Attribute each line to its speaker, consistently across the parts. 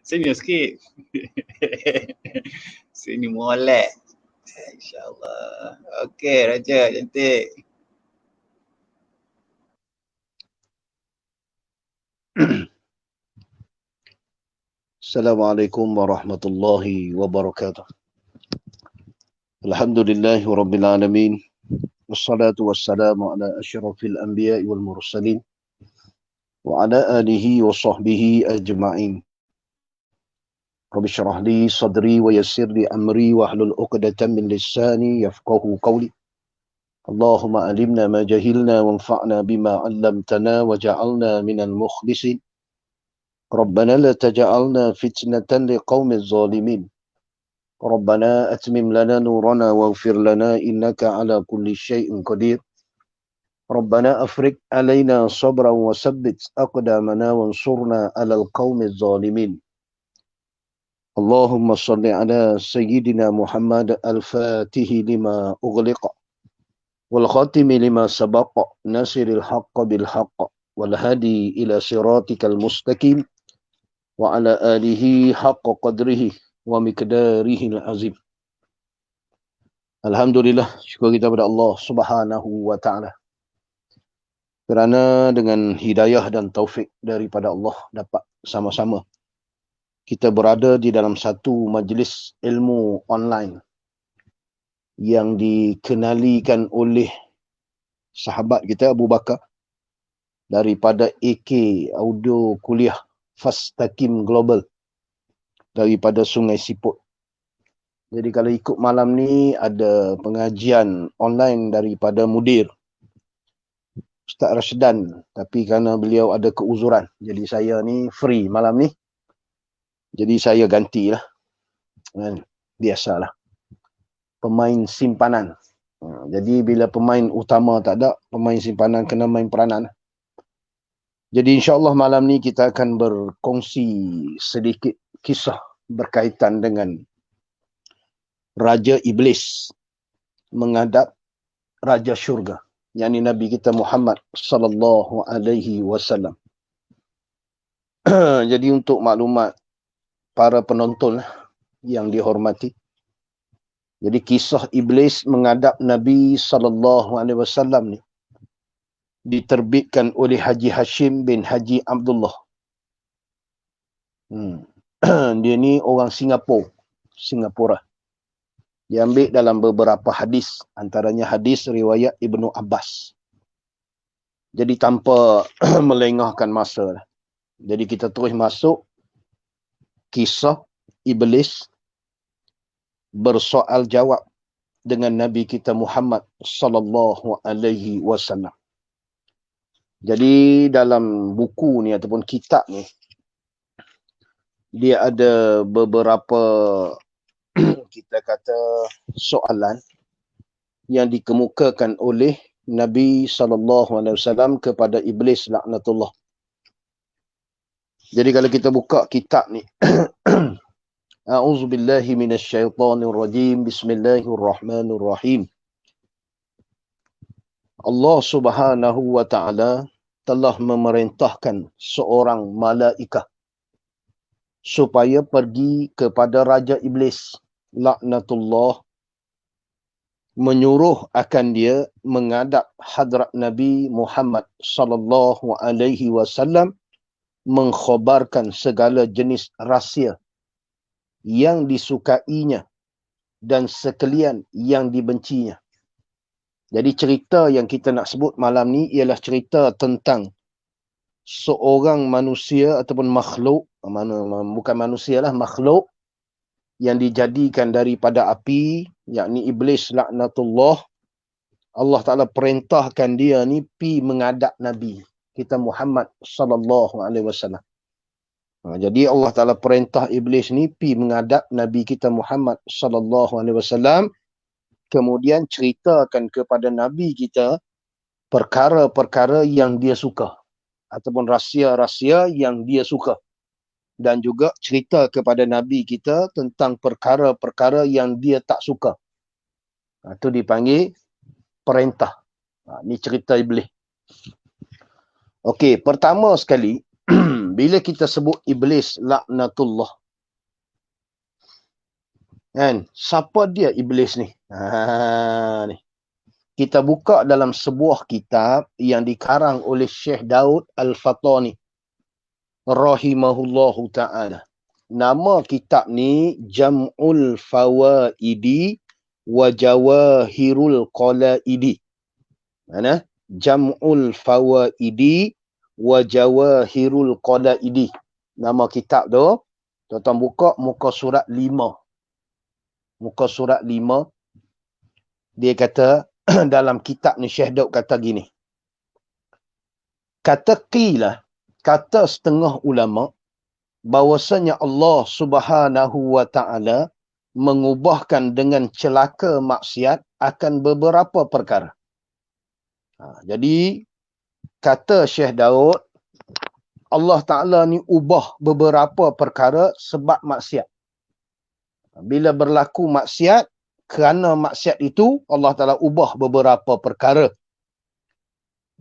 Speaker 1: Senyum sikit. Sini molek. InsyaAllah. Okey, Raja. Cantik.
Speaker 2: Assalamualaikum warahmatullahi wabarakatuh. Alhamdulillahi rabbil alamin. Wassalatu wassalamu ala asyrafil anbiya'i wal mursalin wa ala alihi wa sahbihi ajma'in. Rabbi syrah li sadri wa yassir li amri wa hlul 'uqdatam min lisani yafqahu qawli. Allahumma alimna ma jahilna wanfa'na bima 'allamtana waj'alna minal mukhlisin. Rabbana la taj'alna fitnatan liqaumiz zalimin. ربنا أتمم لنا نورنا واغفر لنا إنك على كل شيء قدير ربنا أفرج علينا صبرا وثبت أقدامنا وانصرنا على القوم الظالمين اللهم صل على سيدنا محمد الفاتح لما أغلق والخاتم لما سبق ناصر الحق بالحق والهادي إلى صراطك المستقيم وعلى آله حق قدره wa miqdarihil azim. Alhamdulillah, syukur kita kepada Allah Subhanahu wa taala. Kerana dengan hidayah dan taufik daripada Allah dapat sama-sama kita berada di dalam satu majlis ilmu online yang dikenalikan oleh sahabat kita Abu Bakar daripada AK Audio Kuliah Fastaqim Global daripada Sungai Siput. Jadi kalau ikut malam ni ada pengajian online daripada mudir Ustaz Rashdan, tapi kerana beliau ada keuzuran, jadi saya ni free malam ni. Jadi saya gantilah. Biasalah. Pemain simpanan. Jadi bila pemain utama tak ada, pemain simpanan kena main peranan. Jadi insya-Allah malam ni kita akan berkongsi sedikit kisah berkaitan dengan Raja Iblis menghadap Raja Syurga, yakni Nabi kita Muhammad sallallahu alaihi wasallam. Jadi untuk maklumat para penonton yang dihormati, jadi kisah Iblis menghadap Nabi sallallahu alaihi wasallam ni diterbitkan oleh Haji Hashim bin Haji Abdullah. Dia ni orang Singapura. Dia ambil dalam beberapa hadis, antaranya hadis riwayat Ibnu Abbas. Jadi tanpa melengahkan masa lah. Jadi kita terus masuk kisah Iblis bersoal jawab dengan Nabi kita Muhammad sallallahu alaihi wasallam. Jadi dalam buku ni ataupun kitab ni dia ada beberapa kita kata soalan yang dikemukakan oleh Nabi SAW kepada Iblis laknatullah. Jadi kalau kita buka kitab ni A'udzubillahi minasyaitonirrajim. Bismillahirrahmanirrahim. Allah Subhanahu wa taala telah memerintahkan seorang malaikat supaya pergi kepada Raja Iblis laknatullah, menyuruh akan dia menghadap hadrat Nabi Muhammad sallallahu alaihi wasallam, mengkhabarkan segala jenis rahsia yang disukainya dan sekalian yang dibencinya. Jadi cerita yang kita nak sebut malam ni ialah cerita tentang seorang manusia ataupun makhluk, bukan manusia lah, makhluk yang dijadikan daripada api, yakni Iblis laknatullah. Allah Ta'ala perintahkan dia ni pi menghadap Nabi kita Muhammad sallallahu alaihi wasallam. Jadi Allah Ta'ala perintah Iblis ni pi menghadap Nabi kita Muhammad sallallahu alaihi wasallam, kemudian ceritakan kepada Nabi kita perkara-perkara yang dia suka ataupun rahsia-rahsia yang dia suka, dan juga cerita kepada Nabi kita tentang perkara-perkara yang dia tak suka. Itu dipanggil perintah. Ni cerita Iblis. Okey, pertama sekali Bila kita sebut iblis laknatullah, kan? Siapa dia iblis ni? Ni. Kita buka dalam sebuah kitab yang dikarang oleh Syekh Daud Al-Fatani rahimahullahu ta'ala. Nama kitab ni Jam'ul Fawaidi wa Jawahirul Qalaidi. Mana? Jam'ul Fawaidi wa Jawahirul Qalaidi. Nama kitab tu, tuan-tuan buka muka surat 5. Muka surat 5. Dia kata, dalam kitab ni Syekh Daud kata gini. Kata qila, kata setengah ulama, bahwasanya Allah Subhanahu wa ta'ala mengubahkan dengan celaka maksiat akan beberapa perkara. Jadi, kata Syekh Daud, Allah Ta'ala ni ubah beberapa perkara sebab maksiat. Bila berlaku maksiat, kerana maksiat itu, Allah Ta'ala ubah beberapa perkara.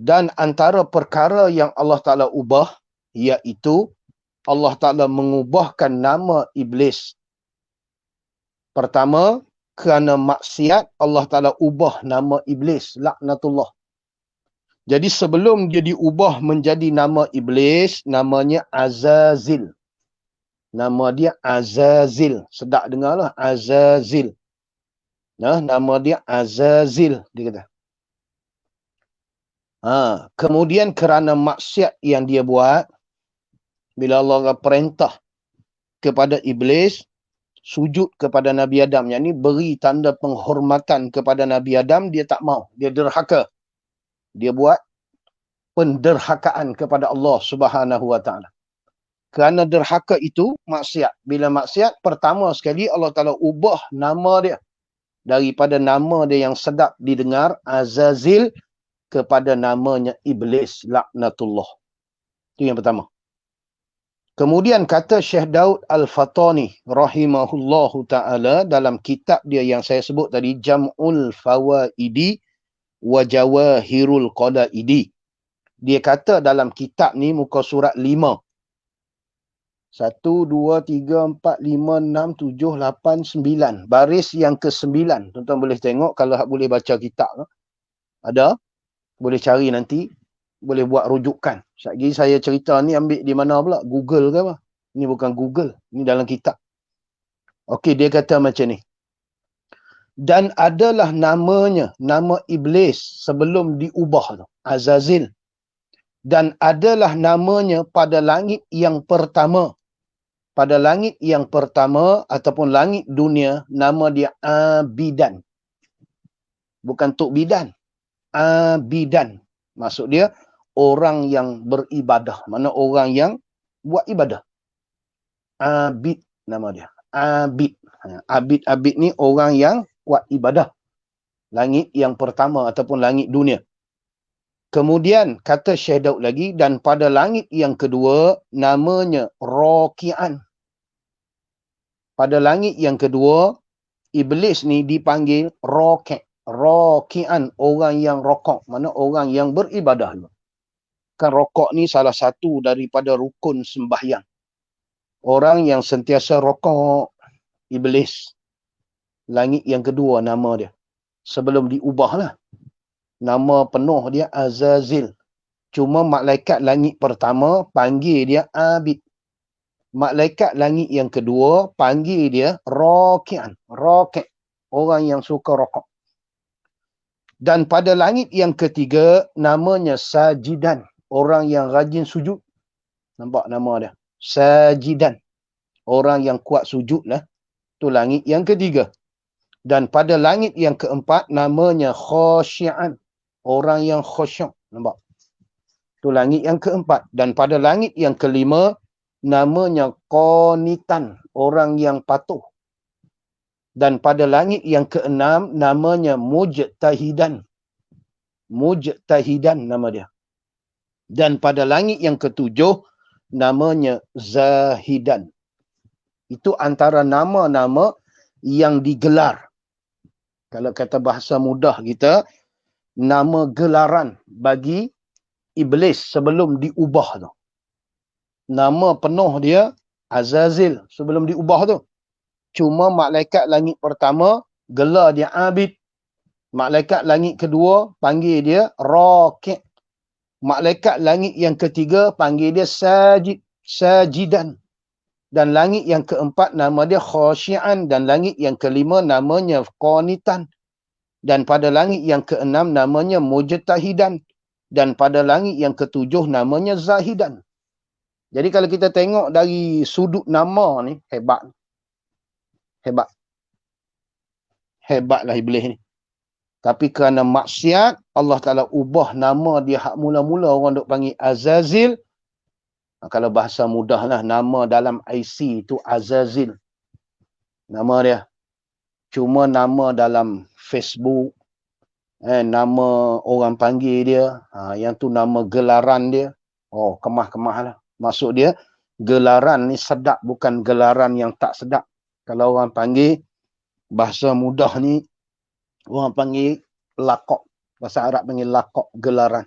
Speaker 2: Dan antara perkara yang Allah Ta'ala ubah, iaitu Allah Ta'ala mengubahkan nama iblis. Pertama, kerana maksiat, Allah Ta'ala ubah nama iblis, laknatullah. Jadi sebelum dia diubah menjadi nama iblis, namanya Azazil. Nama dia Azazil. Sedap dengarlah, Azazil. Nama dia Azazil, dia kata. Kemudian kerana maksiat yang dia buat, bila Allah perintah kepada iblis, sujud kepada Nabi Adam, yang ni beri tanda penghormatan kepada Nabi Adam, dia tak mau, dia derhaka. Dia buat penderhakaan kepada Allah Subhanahu wa ta'ala. Kerana derhaka itu, maksiat. Bila maksiat, pertama sekali Allah Ta'ala ubah nama dia. Daripada nama dia yang sedap didengar, Azazil, kepada namanya Iblis, laknatullah. Itu yang pertama. Kemudian kata Syekh Daud Al-Fatani, rahimahullahu ta'ala, dalam kitab dia yang saya sebut tadi, Jam'ul Fawaidi wa Jawahirul Qalaidi. Dia kata dalam kitab ni, muka surat 5. 1, 2, 3, 4, 5, 6, 7, 8, 9. Baris yang ke-9. Tuan-tuan boleh tengok kalau boleh baca kitab. Ada. Boleh cari nanti. Boleh buat rujukan. Sekejap saya cerita ni ambil di mana pula? Google ke apa? Ini bukan Google. Ini dalam kitab. Okey, dia kata macam ni. Dan adalah namanya, nama iblis sebelum diubah tu. Azazil. Dan adalah namanya pada langit yang pertama. Pada langit yang pertama ataupun langit dunia, nama dia Abidan. Bukan Tok Bidan. Abidan. Maksud dia, orang yang beribadah. Mana orang yang buat ibadah. Abid nama dia. Abid. Abid ni orang yang buat ibadah. Langit yang pertama ataupun langit dunia. Kemudian kata Syekh Daud lagi, dan pada langit yang kedua namanya Raki'an. Pada langit yang kedua, iblis ni dipanggil Raki'. Raki'an, orang yang rokok. Mana orang yang beribadah. Kan rokok ni salah satu daripada rukun sembahyang. Orang yang sentiasa rokok, iblis. Langit yang kedua nama dia. Sebelum diubahlah. Nama penuh dia Azazil. Cuma malaikat langit pertama panggil dia Abid. Malaikat langit yang kedua panggil dia Raki'an. Raki'. Orang yang suka rokok. Dan pada langit yang ketiga namanya Sajidan. Orang yang rajin sujud. Nampak nama dia? Sajidan. Orang yang kuat sujud lah. Itu langit yang ketiga. Dan pada langit yang keempat namanya Khasyi'an. Orang yang khusyuk. Nampak? Itu langit yang keempat. Dan pada langit yang kelima, namanya Qanitan. Orang yang patuh. Dan pada langit yang keenam, namanya Mujtahidan. Mujtahidan nama dia. Dan pada langit yang ketujuh, namanya Zahidan. Itu antara nama-nama yang digelar. Kalau kata bahasa mudah kita, nama gelaran bagi iblis sebelum diubah tu. Nama penuh dia Azazil sebelum diubah tu. Cuma malaikat langit pertama gelar dia Abid. Malaikat langit kedua panggil dia Raqi'. Malaikat langit yang ketiga panggil dia Sajidan. Dan langit yang keempat nama dia Khashi'an. Dan langit yang kelima namanya Qanitan. Dan pada langit yang keenam namanya Mujtahidan. Dan pada langit yang ketujuh namanya Zahidan. Jadi kalau kita tengok dari sudut nama ni, hebat. Hebat. Hebatlah Iblis ni. Tapi kerana maksiat, Allah Ta'ala ubah nama dia hak mula-mula orang duk panggil Azazil. Kalau bahasa mudahlah, nama dalam IC tu Azazil. Nama dia. Cuma nama dalam Facebook, nama orang panggil dia, yang tu nama gelaran dia. Oh, kemah-kemah lah. Maksud dia, gelaran ni sedap, bukan gelaran yang tak sedap. Kalau orang panggil, bahasa mudah ni, orang panggil lakok. Bahasa Arab panggil lakok, gelaran.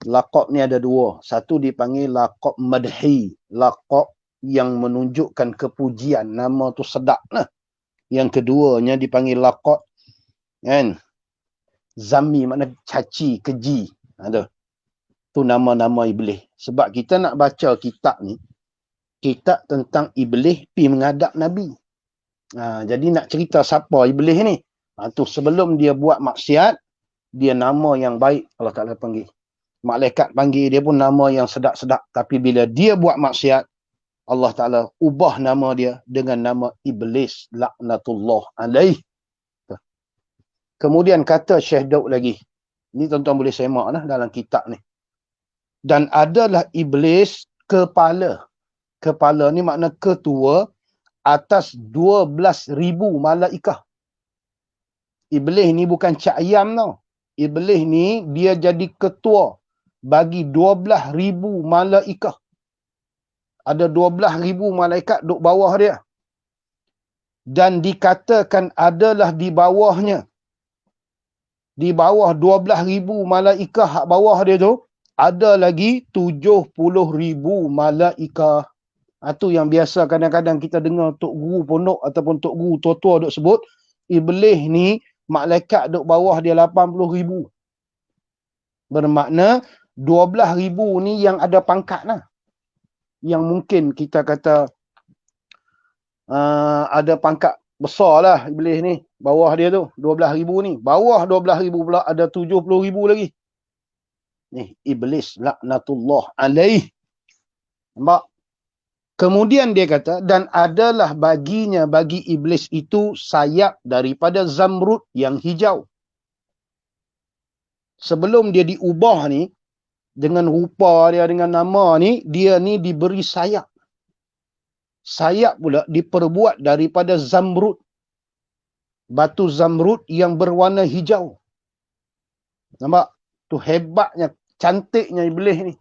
Speaker 2: Lakok ni ada dua. Satu dipanggil lakok madhi. Lakok yang menunjukkan kepujian. Nama tu sedap lah. Yang keduanya dipanggil lakok. Kan? Zami makna caci, keji. Ada. Tu nama-nama Iblis. Sebab kita nak baca kitab ni. Kitab tentang Iblis pi menghadap Nabi. Jadi nak cerita siapa Iblis ni. Tu sebelum dia buat maksiat. Dia nama yang baik Allah Ta'ala panggil. Malaikat panggil dia pun nama yang sedap-sedap. Tapi bila dia buat maksiat. Allah Ta'ala ubah nama dia dengan nama Iblis laknatullah alaih. Kemudian kata Syekh Daud lagi. Ni tuan-tuan boleh semak lah dalam kitab ni. Dan adalah Iblis kepala. Kepala ni makna ketua atas 12,000 malaikah. Iblis ni bukan cak ayam tau. Iblis ni dia jadi ketua bagi 12,000 malaikah. Ada 12,000 malaikat duduk bawah dia. Dan dikatakan adalah di bawahnya. Di bawah 12,000 malaikat hak bawah dia tu, ada lagi 70,000 malaikat. Itu yang biasa kadang-kadang kita dengar Tok Guru Pondok ataupun Tok Guru tua-tua duk sebut. Iblis ni, malaikat duk bawah dia 80,000. Bermakna 12,000 ni yang ada pangkat lah. Yang mungkin kita kata ada pangkat besar lah Iblis ni. Bawah dia tu 12,000 ni. Bawah 12,000 pula ada 70,000 lagi. Ni Iblis laknatullah alaih. Nampak? Kemudian dia kata, dan adalah baginya, bagi Iblis itu sayap daripada zamrud yang hijau. Sebelum dia diubah ni, dengan rupa dia, dengan nama ni, dia ni diberi sayap. Sayap pula diperbuat daripada zamrud. Batu zamrud yang berwarna hijau. Nampak? Tu hebatnya, cantiknya Iblis ni.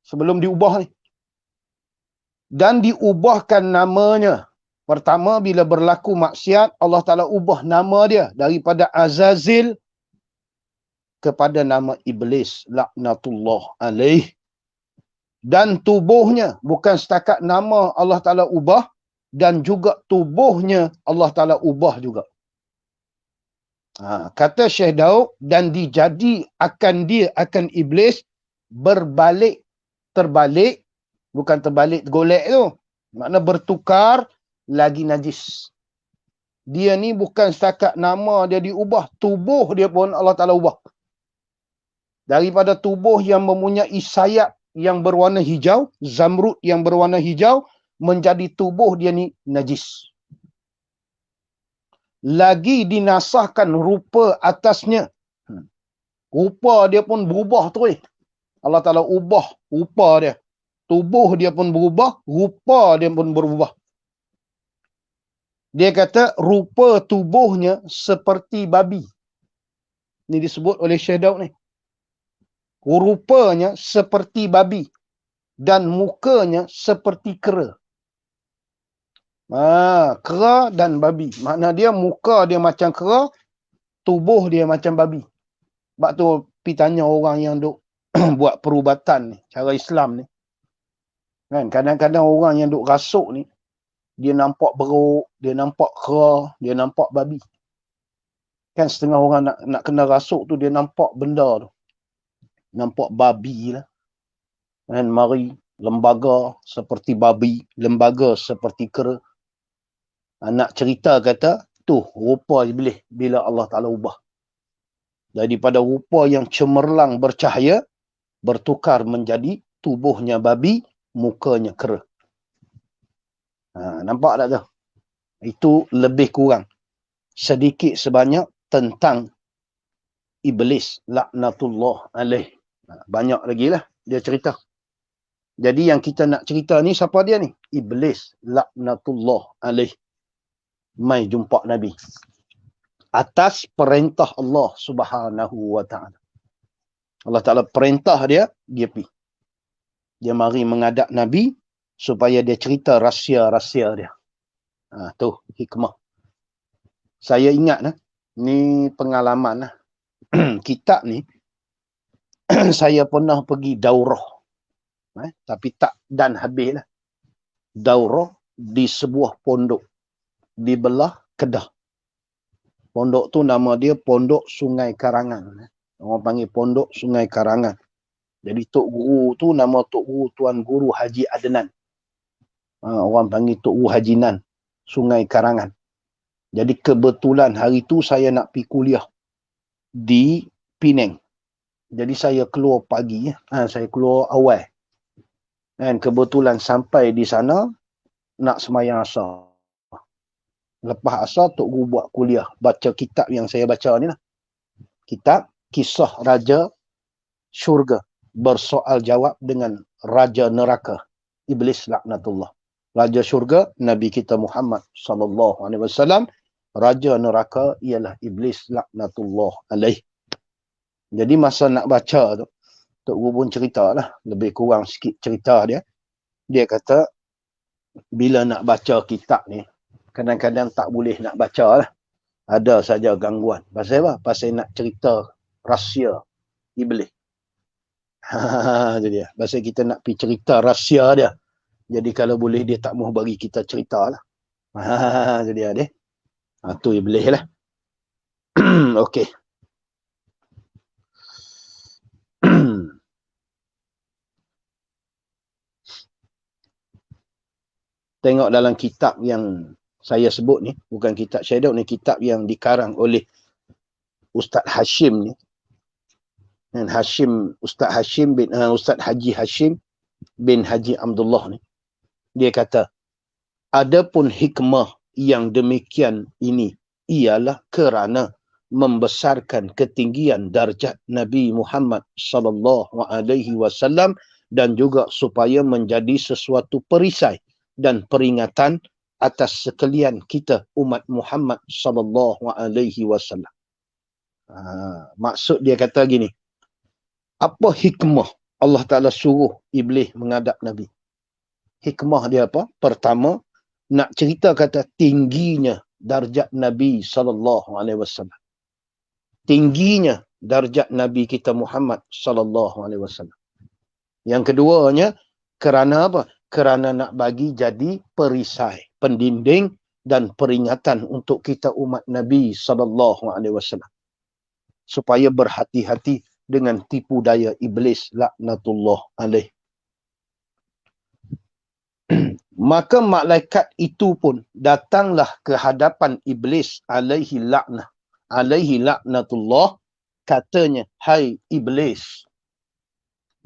Speaker 2: Sebelum diubah ni. Dan diubahkan namanya. Pertama, bila berlaku maksiat, Allah Ta'ala ubah nama dia daripada Azazil kepada nama Iblis laknatullah alaih. Dan tubuhnya, bukan setakat nama Allah Ta'ala ubah, dan juga tubuhnya Allah Ta'ala ubah juga. Kata Syekh Daud, dan dijadi akan dia, akan Iblis berbalik, terbalik, bukan terbalik golek tu, makna bertukar lagi najis. Dia ni bukan setakat nama dia diubah, tubuh dia pun Allah Ta'ala ubah. Daripada tubuh yang mempunyai sayap yang berwarna hijau, zamrud yang berwarna hijau, menjadi tubuh dia ni najis. Lagi dinasahkan rupa atasnya. Rupa dia pun berubah terus. Allah Ta'ala ubah rupa dia. Tubuh dia pun berubah, rupa dia pun berubah. Dia kata rupa tubuhnya seperti babi. Ini disebut oleh Syekh Daud ni. Rupanya seperti babi. Dan mukanya seperti kera. Kera dan babi. Makna dia muka dia macam kera, tubuh dia macam babi. Sebab tu pergi tanya orang yang duk buat perubatan ni, cara Islam ni. Kan kadang-kadang orang yang duk rasuk ni, dia nampak beruk, dia nampak kera, dia nampak babi. Kan setengah orang nak kena rasuk tu dia nampak benda tu. Nampak babi lah. Dan mari lembaga seperti babi, lembaga seperti kera. Nak cerita kata, tu rupa iblis bila Allah Ta'ala ubah. Daripada rupa yang cemerlang bercahaya, bertukar menjadi tubuhnya babi, mukanya kera. Nampak tak tu? Itu lebih kurang sedikit sebanyak tentang iblis laknatullah alaih. Banyak lagi lah dia cerita. Jadi yang kita nak cerita ni siapa dia ni? Iblis laknatullah alaih. Mai jumpa Nabi atas perintah Allah Subhanahu wa taala. Allah Taala perintah dia pergi. Dia mari menghadap Nabi supaya dia cerita rahsia-rahsia dia. Tu hikmah. Saya ingat lah, ni pengalaman lah. Kitab ni saya pernah pergi daurah. Tapi tak dan habis lah. Daurah di sebuah pondok di belah Kedah. Pondok tu nama dia Pondok Sungai Karangan. Orang panggil Pondok Sungai Karangan. Jadi Tok Guru tu nama Tok Guru Tuan Guru Haji Adnan. Orang panggil Tok Guru Haji Nan. Sungai Karangan. Jadi kebetulan hari tu saya nak pergi kuliah di Penang. Jadi saya keluar pagi. Saya keluar awal. Dan kebetulan sampai di sana nak semayang asar. Lepas asar Tok Guru buat kuliah. Baca kitab yang saya baca ni lah. Kitab Kisah Raja Syurga. Bersoal jawab dengan Raja Neraka. Iblis laknatullah. Raja Syurga Nabi kita Muhammad SAW. Raja Neraka ialah Iblis laknatullah alaih. Jadi masa nak baca tu, Tok Guru pun cerita lah. Lebih kurang sikit cerita dia. Dia kata, bila nak baca kitab ni, kadang-kadang tak boleh nak baca lah. Ada saja gangguan. Pasal apa? Pasal nak cerita rahsia Iblis. Jadi dia. Pasal kita nak pergi cerita rahsia dia. Jadi kalau boleh dia tak mahu bagi kita cerita lah. Jadi dia. Tu Iblis lah. Okey. Tengok dalam kitab yang saya sebut ni, bukan kitab Shadow ni, kitab yang dikarang oleh Ustaz Hashim ni. Dan Ustaz Haji Hashim bin Haji Abdullah ni. Dia kata, adapun hikmah yang demikian ini ialah kerana membesarkan ketinggian darjat Nabi Muhammad sallallahu alaihi wasallam dan juga supaya menjadi sesuatu perisai dan peringatan atas sekalian kita umat Muhammad sallallahu alaihi wasallam. Maksud dia kata gini. Apa hikmah Allah Taala suruh Iblis menghadap Nabi? Hikmah dia apa? Pertama, nak cerita kata tingginya darjat Nabi sallallahu alaihi wasallam. Tingginya darjat Nabi kita Muhammad sallallahu alaihi wasallam. Yang keduanya, kerana apa? Kerana nak bagi jadi perisai, pendinding dan peringatan untuk kita umat Nabi sallallahu alaihi wasallam. Supaya berhati-hati dengan tipu daya iblis laknatullah alaih. Maka malaikat itu pun datanglah ke hadapan iblis alaihi laknatullah, katanya, hai iblis,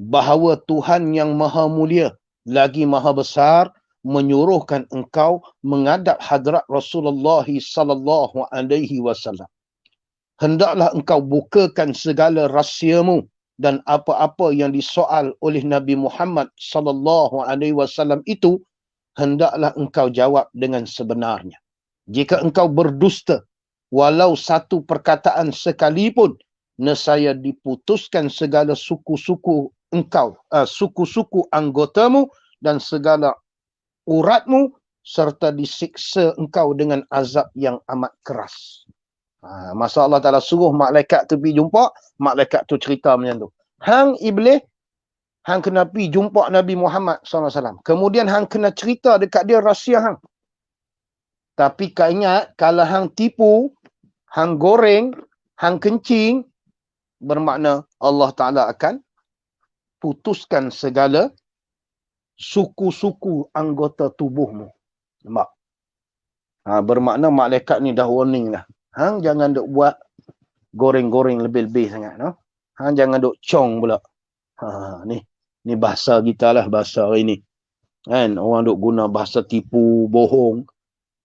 Speaker 2: bahawa Tuhan yang maha mulia lagi maha besar menyuruhkan engkau menghadap hadrat Rasulullah sallallahu alaihi wasallam. Hendaklah engkau bukakan segala rahsiamu dan apa-apa yang disoal oleh Nabi Muhammad sallallahu alaihi wasallam itu hendaklah engkau jawab dengan sebenarnya. Jika engkau berdusta walau satu perkataan sekalipun, nescaya diputuskan segala suku-suku engkau, suku-suku anggotamu dan segala uratmu serta disiksa engkau dengan azab yang amat keras. Masa Allah Ta'ala suruh malaikat tu pergi jumpa, malaikat tu cerita macam tu. Hang iblis, Hang kena pi jumpa Nabi Muhammad SAW. Kemudian hang kena cerita dekat dia rahsia hang. Tapi kau ingat, kalau hang tipu, hang goreng, hang kencing, bermakna Allah Ta'ala akan putuskan segala suku-suku anggota tubuhmu. Nampak? Bermakna malaikat ni dah warning dah. Hang jangan duk buat goreng-goreng lebih-lebih sangat. No? Hang jangan duk cong pula. Ni bahasa kita lah, bahasa hari ni. Kan? Orang duk guna bahasa tipu, bohong.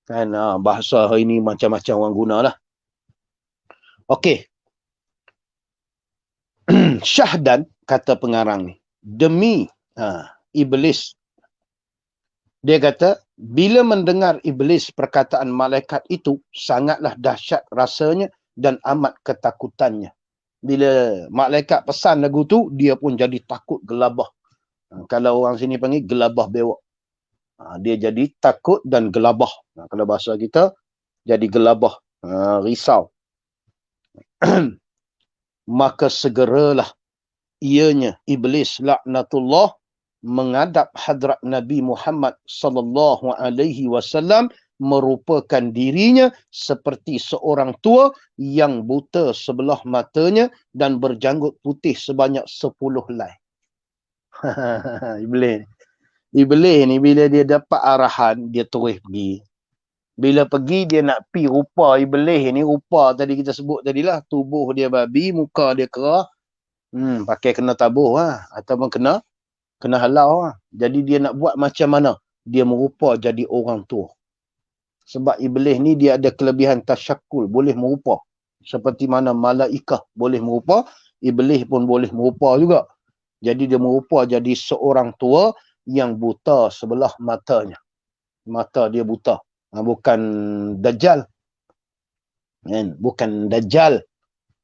Speaker 2: Kan? Bahasa hari ni macam-macam orang guna lah. Okey. Syahdan, kata pengarang ni. Demi iblis. Dia kata, bila mendengar iblis perkataan malaikat itu, sangatlah dahsyat rasanya dan amat ketakutannya. Bila malaikat pesan lagu tu, dia pun jadi takut gelabah. Kalau orang sini panggil gelabah bewak. Dia jadi takut dan gelabah. Kalau bahasa kita, jadi gelabah, risau. Maka segeralah ianya iblis laknatullah menghadap hadrat Nabi Muhammad sallallahu alaihi wasallam, merupakan dirinya seperti seorang tua yang buta sebelah matanya dan berjanggut putih sebanyak 10 helai. Iblis ni bila dia dapat arahan, dia terus pergi. Bila pergi, dia nak pi rupa iblis ni, rupa tadi kita sebut tadilah, tubuh dia babi, muka dia kerah. Pakai kena tabuh lah. Ataupun kena halau lah. Jadi dia nak buat macam mana? Dia merupa jadi orang tua. Sebab iblis ni dia ada kelebihan tasyakul, boleh merupa. Seperti mana malaikah boleh merupa, iblis pun boleh merupa juga. Jadi dia merupa jadi seorang tua yang buta sebelah matanya. Mata dia buta. Bukan Dajjal. Bukan Dajjal.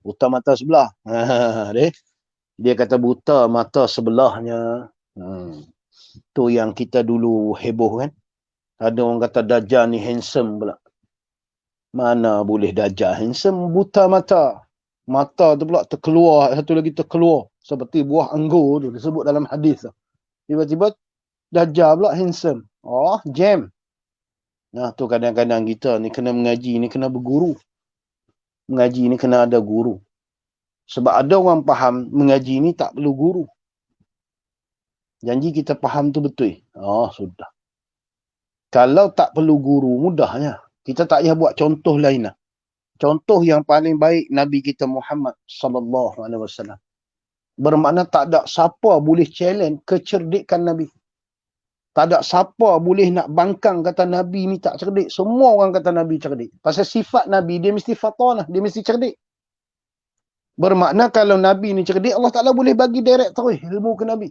Speaker 2: Buta mata sebelah. Dia kata buta mata sebelahnya. Tu yang kita dulu heboh kan. Ada orang kata Dajjal ni handsome pula. Mana boleh Dajjal handsome, buta mata. Mata tu pula terkeluar, satu lagi terkeluar. Seperti buah anggur tu, disebut dalam hadis. Tiba-tiba Dajjal pula handsome. Oh, jam. Nah, tu kadang-kadang kita ni kena mengaji, ni kena berguru. Mengaji ni kena ada guru. Sebab ada orang faham mengaji ni tak perlu guru. Janji kita faham tu betul. Oh, sudah. Kalau tak perlu guru, mudahnya. Kita tak payah buat contoh lain lah. Contoh yang paling baik Nabi kita Muhammad sallallahu alaihi wasallam. Bermakna tak ada siapa boleh challenge kecerdikan Nabi. Tak ada siapa boleh nak bangkang kata Nabi ni tak cerdik. Semua orang kata Nabi cerdik. Pasal sifat Nabi dia mesti fatanah, dia mesti cerdik. Bermakna kalau Nabi ni cerdik, Allah Ta'ala boleh bagi direct terus ilmu ke Nabi.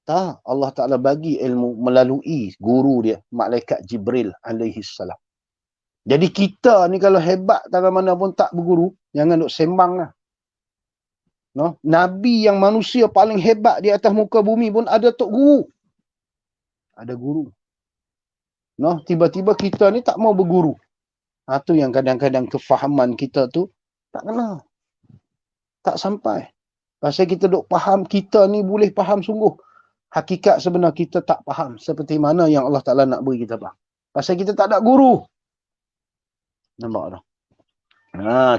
Speaker 2: Tak, Allah Ta'ala bagi ilmu melalui guru dia, Malaikat Jibril alaihi salam. Jadi kita ni kalau hebat dalam mana pun tak berguru, jangan duk sembang lah. No? Nabi yang manusia paling hebat di atas muka bumi pun ada tok guru. Ada guru. No? Tiba-tiba kita ni tak mau berguru. Tu yang kadang-kadang kefahaman kita tu tak kena. Tak sampai. Pasal kita duk faham, kita ni boleh faham sungguh. Hakikat sebenar kita tak faham. Seperti mana yang Allah Ta'ala nak beri kita faham. Pasal kita tak ada guru. Nampak tak?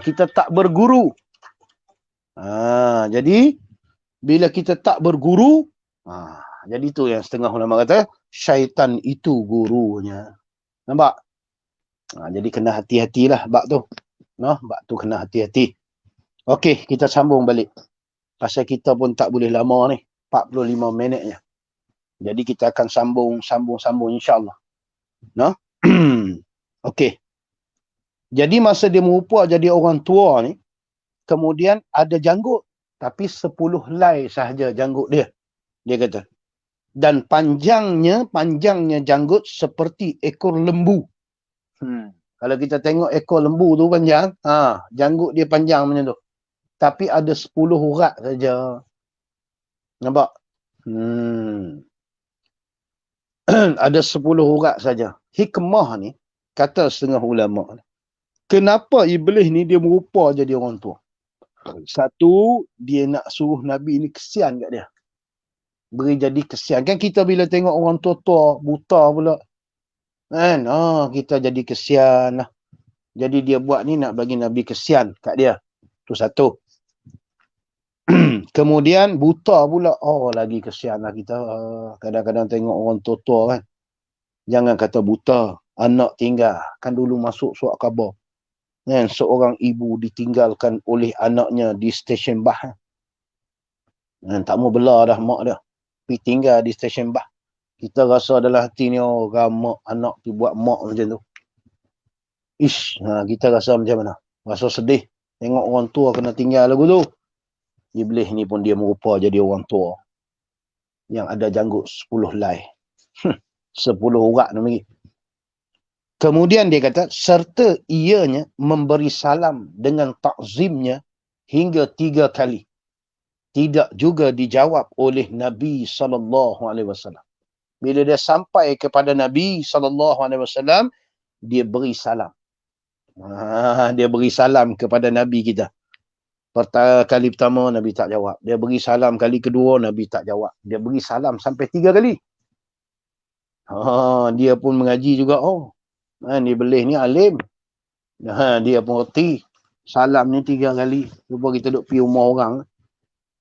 Speaker 2: Kita tak berguru. Jadi, bila kita tak berguru, jadi tu yang setengah ulama kata, syaitan itu gurunya. Nampak? Jadi kena hati-hatilah bab tu. Bab tu kena hati-hati. Okey, kita sambung balik. Pasal kita pun tak boleh lama ni. 45 minitnya. Jadi kita akan sambung insya-Allah. Okey. Jadi masa dia merupa jadi orang tua ni, kemudian ada janggut. Tapi 10 helai sahaja janggut dia. Dia kata. Dan panjangnya janggut seperti ekor lembu. Kalau kita tengok ekor lembu tu panjang, janggut dia panjang macam tu. Tapi ada 10 urat saja. Nampak? Ada 10 urat saja. Hikmah ni, kata setengah ulama, kenapa iblis ni dia merupa jadi orang tua? Satu, dia nak suruh Nabi ni kesian kat dia. Beri jadi kesian. Kan kita bila tengok orang tua-tua, buta pula. Kan? Kita jadi kesian lah. Jadi dia buat ni nak bagi Nabi kesian kat dia. Tu satu. Kemudian buta pula. Lagi kesian lah kita. Kadang-kadang tengok orang tua-tua kan. Jangan kata buta. Anak tinggal. Kan dulu masuk surat khabar. Kan? Seorang ibu ditinggalkan oleh anaknya di stesen bah. Kan? Tak mau belah dah mak dah. Pergi tinggal di stesen bah. Kita rasa dalam hati ni, mak anak tu buat mak macam tu. Kita rasa macam mana? Rasa sedih. Tengok orang tua kena tinggal lagu tu. Iblis ni pun dia merupa jadi orang tua. Yang ada janggut 10 helai. 10 urat ni lagi. Kemudian dia kata, serta ianya memberi salam dengan takzimnya hingga 3 kali. Tidak juga dijawab oleh Nabi SAW. Bila dia sampai kepada Nabi SAW, dia beri salam. Dia beri salam kepada Nabi kita. Kali pertama, Nabi tak jawab. Dia beri salam kali kedua, Nabi tak jawab. Dia beri salam sampai 3 kali. Dia pun mengaji juga. Ni belis ni alim. Dia pun reti. Salam ni 3 kali. Lupa kita duduk pergi rumah orang.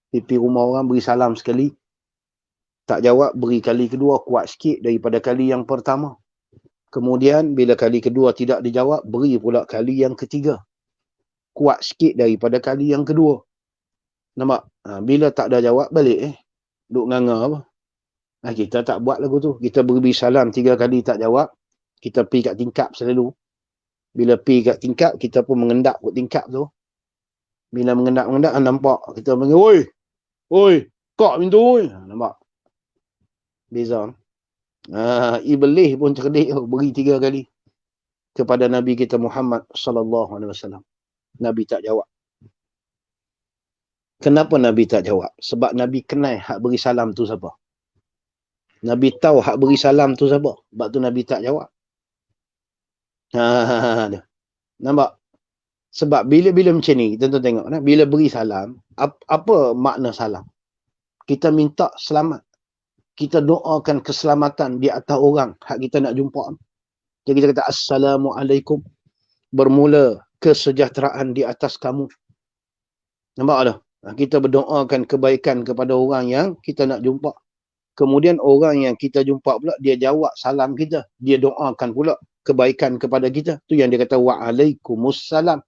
Speaker 2: Pergi rumah orang, beri salam sekali. Tak jawab, beri kali kedua, kuat sikit daripada kali yang pertama. Kemudian, bila kali kedua tidak dijawab, beri pula kali yang ketiga. Kuat sikit daripada kali yang kedua. Nampak? Bila tak ada jawab, balik. Duk nganga apa? Kita tak buat lagu tu. Kita beri salam 3 kali tak jawab. Kita pergi kat tingkap selalu. Bila pergi kat tingkap, kita pun mengendap kat tingkap tu. Bila mengendap, nampak. Kita panggil, oi, kak pintu, oi. Nampak? Beza. Iblis pun cerdik, beri 3 kali kepada Nabi kita Muhammad SAW. Nabi tak jawab. Kenapa Nabi tak jawab? Sebab Nabi kenal hak beri salam tu siapa. Nabi tahu hak beri salam tu siapa. Sebab tu Nabi tak jawab. Nampak? Sebab bila macam ni, kita tengok. Bila beri salam, apa makna salam? Kita minta selamat. Kita doakan keselamatan di atas orang hak kita nak jumpa. Jadi kita kata Assalamualaikum. Bermula kesejahteraan di atas kamu. Nampak tak? Kita berdoakan kebaikan kepada orang yang kita nak jumpa. Kemudian orang yang kita jumpa pula, dia jawab salam kita. Dia doakan pula kebaikan kepada kita. Tu yang dia kata wa'alaikumussalam.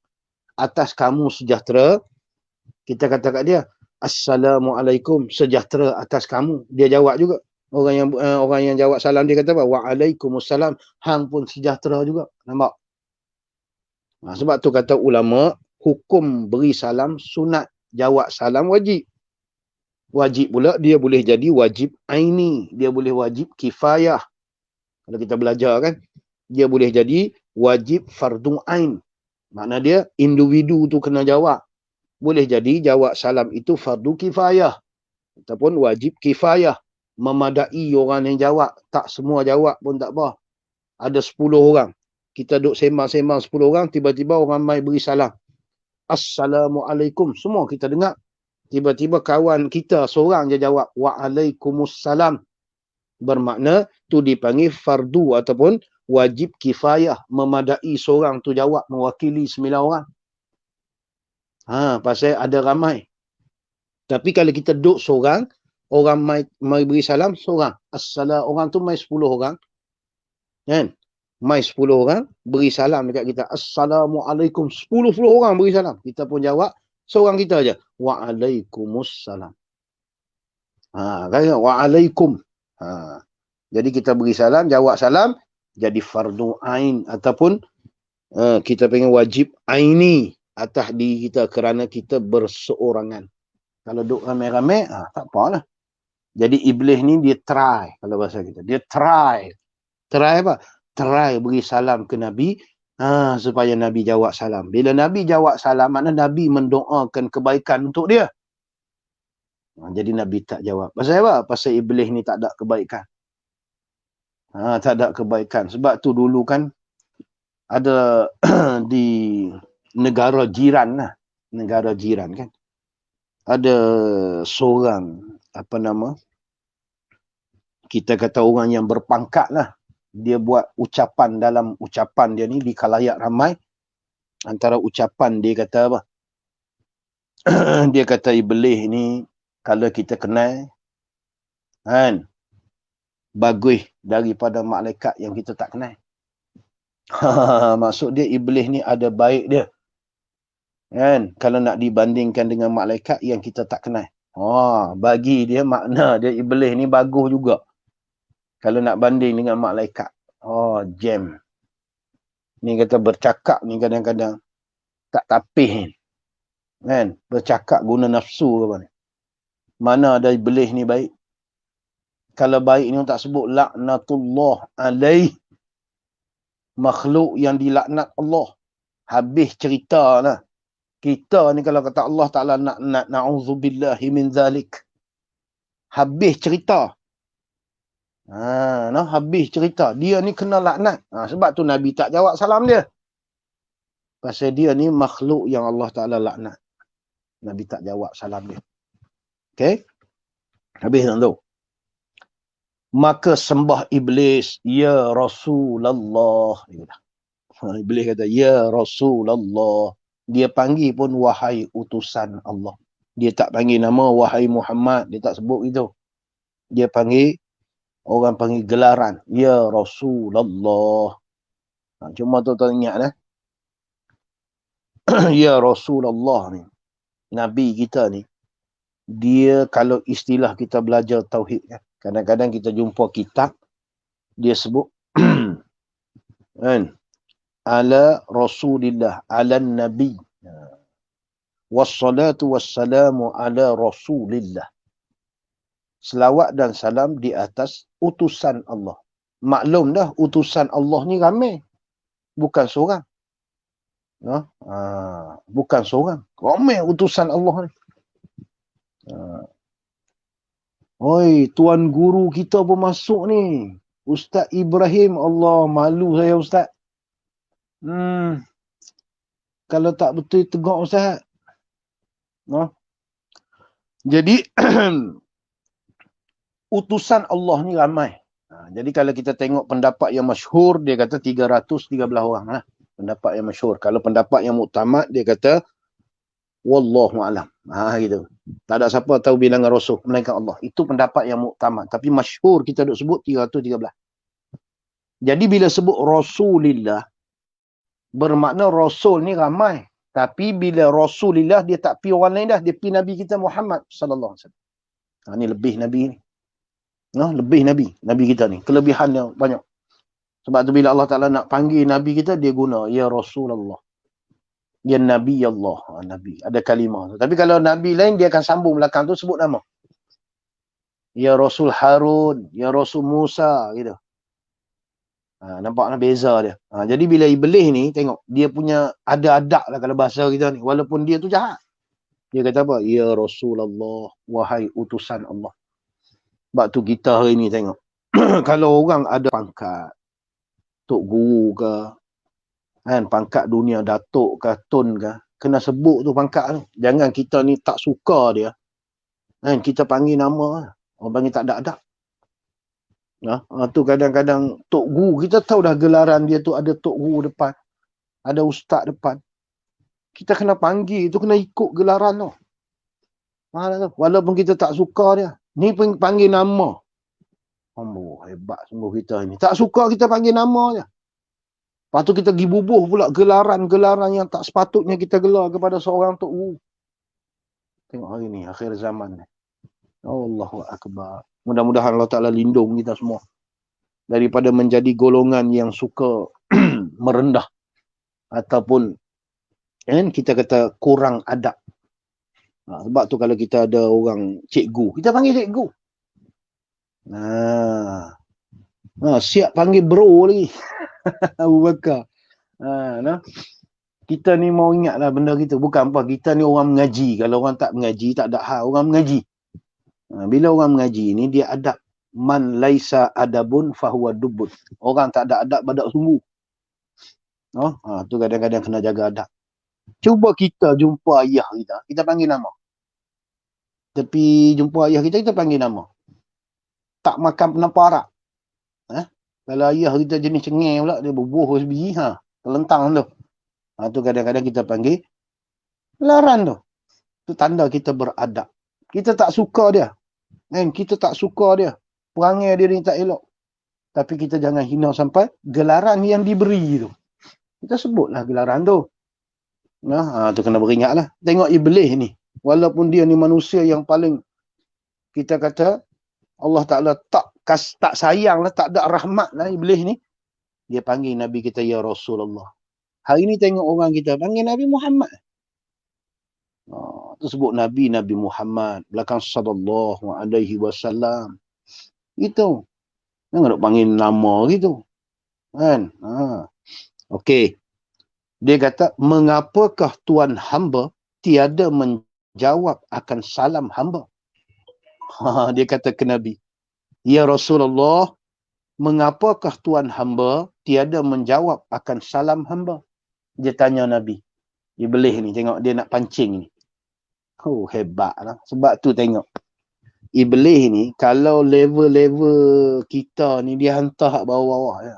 Speaker 2: Atas kamu sejahtera. Kita kata kat dia Assalamualaikum, sejahtera atas kamu. Dia jawab juga. Orang yang jawab salam dia kata apa? Wa'alaikumussalam. Hang pun sejahtera juga. Nampak? Sebab tu kata ulama, hukum beri salam sunat. Jawab salam wajib. Wajib pula dia boleh jadi wajib aini. Dia boleh wajib kifayah. Kalau kita belajar kan. Dia boleh jadi wajib fardu ain. Makna dia individu tu kena jawab. Boleh jadi jawab salam itu fardu kifayah. Ataupun wajib kifayah. Memadai orang yang jawab. Tak semua jawab pun tak apa. Ada 10 orang. Kita duduk sembang-sembang 10 orang. Tiba-tiba orang mai beri salam. Assalamualaikum. Semua kita dengar. Tiba-tiba kawan kita seorang je jawab. Wa'alaikumussalam. Bermakna tu dipanggil fardu ataupun wajib kifayah. Memadai seorang tu jawab. Mewakili 9 orang. Pasal ada ramai. Tapi kalau kita duduk seorang, orang mai beri salam seorang. Orang tu mai 10 orang. Kan? Mai 10 orang beri salam dekat kita. Assalamualaikum. 10 orang beri salam. Kita pun jawab seorang kita aja. Wa'alaikumussalam. Kan? Wa'alaikum. Jadi kita beri salam, jawab salam jadi fardu ain ataupun kita panggil wajib aini atas diri kita kerana kita berseorangan. Kalau duduk ramai-ramai, tak apalah. Jadi iblis ni dia try, kalau bahasa kita. Dia try. Try apa? Try beri salam ke Nabi supaya Nabi jawab salam. Bila Nabi jawab salam, makna Nabi mendoakan kebaikan untuk dia. Jadi Nabi tak jawab. Pasal apa? Pasal iblis ni tak ada kebaikan. Tak ada kebaikan. Sebab tu dulu kan ada di negara jiran lah. Negara jiran kan. Ada seorang, kita kata orang yang berpangkat lah. Dia buat ucapan dalam ucapan dia ni di khalayak ramai. Antara ucapan dia kata apa? Dia kata iblis ni kalau kita kenal kan bagus daripada malaikat yang kita tak kenal. Maksud dia iblis ni ada baik dia. Kan? Kalau nak dibandingkan dengan malaikat yang kita tak kenal. Bagi dia makna dia iblis ni bagus juga. Kalau nak banding dengan malaikat. Jam. Ni kata bercakap ni kadang-kadang tak tapih. Kan? Bercakap guna nafsu apa ni. Mana ada iblis ni baik. Kalau baik ni tak sebut laknatullah alaih. Makhluk yang dilaknat Allah. Habis cerita lah. Kita ni kalau kata Allah Ta'ala na'udzubillahi min zalik. Habis cerita. Habis cerita. Dia ni kena laknat. Sebab tu Nabi tak jawab salam dia. Pasal dia ni makhluk yang Allah Ta'ala laknat. Nabi tak jawab salam dia. Okay? Habis tu. Maka sembah iblis, ya Rasulullah. Iblis kata, ya Rasulullah. Dia panggil pun wahai utusan Allah. Dia tak panggil nama wahai Muhammad. Dia tak sebut itu. Dia panggil, orang panggil gelaran. Ya Rasulullah. Cuma tuan-tuan ingat lah. Ya Rasulullah ni. Nabi kita ni. Dia kalau istilah kita belajar tauhid kan. Kadang-kadang kita jumpa kitab. Dia sebut. Kan? Ala Rasulillah, ala Nabi. Wassalatu wassalamu ala Rasulillah. Selawat dan salam di atas utusan Allah. Maklum dah, utusan Allah ni ramai. Bukan seorang. Bukan seorang. Ramai utusan Allah ni. Oi, tuan guru kita pun masuk ni. Ustaz Ibrahim. Allah, malu saya Ustaz. Kalau tak betul tegak Ustaz. Jadi utusan Allah ni ramai. Jadi kalau kita tengok pendapat yang masyhur, dia kata 313 orang lah. Pendapat yang masyhur. Kalau pendapat yang muktamad, dia kata wallahu alam. Gitu. Tak ada siapa tahu bilangan rasul melainkan Allah. Itu pendapat yang muktamad. Tapi masyhur kita duk sebut 313. Jadi bila sebut Rasulillah, bermakna Rasul ni ramai. Tapi bila Rasulillah, dia tak pi orang lain dah. Dia pi Nabi kita Muhammad sallallahu alaihi wasallam. Ni lebih Nabi ni. Lebih Nabi. Nabi kita ni. Kelebihan yang banyak. Sebab tu bila Allah Ta'ala nak panggil Nabi kita, dia guna Ya Rasulullah. Ya Nabi Allah. Nabi. Ada kalimah tu. Tapi kalau Nabi lain, dia akan sambung belakang tu sebut nama. Ya Rasul Harun. Ya Rasul Musa. Gitu. Nampaklah beza dia. Jadi bila iblis ni, tengok. Dia punya ada adab lah kalau bahasa kita ni. Walaupun dia tu jahat. Dia kata apa? Ya Rasulullah. Wahai utusan Allah. Sebab tu kita hari ni tengok. Kalau orang ada pangkat. Tok Guru ke. Kan, pangkat dunia Datuk ke. Tun ke. Kena sebut tu pangkat tu. Jangan kita ni tak suka dia. Kan, kita panggil nama. Orang panggil tak ada adab. Tu kadang-kadang Tok Guru, kita tahu dah gelaran dia tu ada Tok Guru depan. Ada Ustaz depan. Kita kena panggil tu, kena ikut gelaran tu. Walaupun kita tak suka dia. Ni panggil nama. Hebat sungguh kita ni. Tak suka kita panggil nama je. Lepas tu kita pergi bubuh pula gelaran-gelaran yang tak sepatutnya kita gelar kepada seorang Tok Guru. Tengok hari ni, akhir zaman ni. Allahu Akbar. Mudah-mudahan Allah Ta'ala lindung kita semua daripada menjadi golongan yang suka merendah ataupun kita kata kurang adab. Sebab tu kalau kita ada orang cikgu, kita panggil cikgu. Siap panggil bro lagi. Abu Bakar. Kita ni mau ingatlah benda gitu. Bukan apa, kita ni orang mengaji. Kalau orang tak mengaji, tak ada hal orang mengaji. Bila orang mengaji ni, dia adab. Man laisa adabun fahuwa dubun. Orang tak ada adab, badak sungguh. Tu kadang-kadang kena jaga adab. Cuba kita jumpa ayah kita, kita panggil nama. Tapi jumpa ayah kita, kita panggil nama. tak makan penampar arak. Kalau ayah kita jenis cengeng pula, dia berbuh sebiji, terlentang tu. Tu kadang-kadang kita panggil laran tu. Tu tanda kita beradab. Kita tak suka dia. Kita tak suka dia. Perangai dia ni tak elok. Tapi kita jangan hina sampai gelaran yang diberi tu. Kita sebutlah gelaran tu. Tu kena beringat lah. Tengok Iblis ni. Walaupun dia ni manusia yang paling, kita kata, Allah Ta'ala tak sayang lah, tak ada rahmat lah Iblis ni. Dia panggil Nabi kita, Ya Rasulullah. Hari ni tengok orang kita panggil Nabi Muhammad. Tu sebut Nabi Muhammad. Belakang sallallahu alaihi wasallam. Itu. Jangan nak panggil nama gitu. Kan? Okey. Dia kata, mengapakah Tuan hamba tiada menjawab akan salam hamba? Dia kata ke Nabi, Ya Rasulullah, mengapakah Tuan hamba tiada menjawab akan salam hamba? Dia tanya Nabi. Iblis ni, tengok dia nak pancing ni. Hebat lah. Sebab tu tengok. Iblis ni, kalau level-level kita ni, dia hantar hak bawah-bawah je.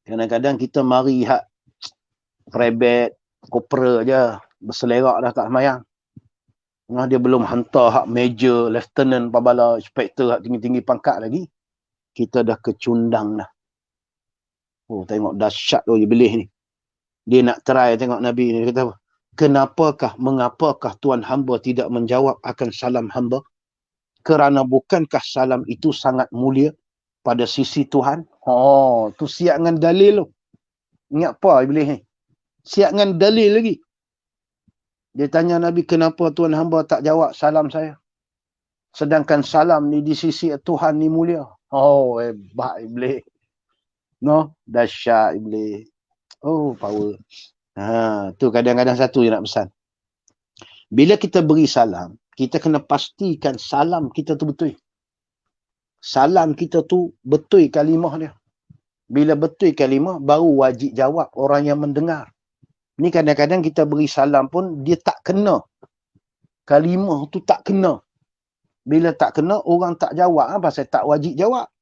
Speaker 2: Kadang-kadang kita mari hak rebet, kopra je. Berselerak dah tak semayang. Dia belum hantar hak major, lieutenant, pabala, inspektor, hak tinggi-tinggi pangkat lagi. Kita dah kecundang dah. Tengok dahsyat Iblis ni. Dia nak try tengok Nabi ni. Dia kata apa? Mengapakah Tuan hamba tidak menjawab akan salam hamba? Kerana bukankah salam itu sangat mulia pada sisi Tuhan? Tu siap dengan dalil tu. Ingat apa Iblis ni? Siap dengan dalil lagi. Dia tanya Nabi, kenapa Tuan hamba tak jawab salam saya? Sedangkan salam ni di sisi Tuhan ni mulia. Hebat Iblis. Dahsyat Iblis. Power. Tu kadang-kadang satu je nak pesan. Bila kita beri salam, kita kena pastikan salam kita tu betul. Salam kita tu betul kalimah dia. Bila betul kalimah, baru wajib jawab orang yang mendengar. Ni kadang-kadang kita beri salam pun, dia tak kena. Kalimah tu tak kena. Bila tak kena, orang tak jawab. Pasal tak wajib jawab.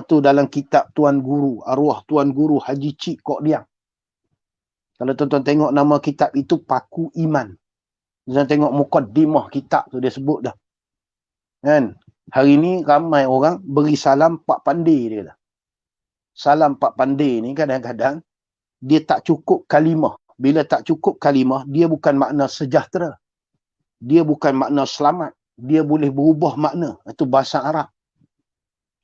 Speaker 2: Tu dalam kitab Tuan Guru, arwah Tuan Guru Haji Cik Kok Diang. Kalau tuan-tuan tengok nama kitab itu, Paku Iman. Tuan tengok mukaddimah kitab tu, dia sebut dah. Kan? Hari ni ramai orang beri salam pak pandai dia dah. Salam pak pandai ni kadang-kadang dia tak cukup kalimah. Bila tak cukup kalimah, dia bukan makna sejahtera. Dia bukan makna selamat. Dia boleh berubah makna. Itu bahasa Arab.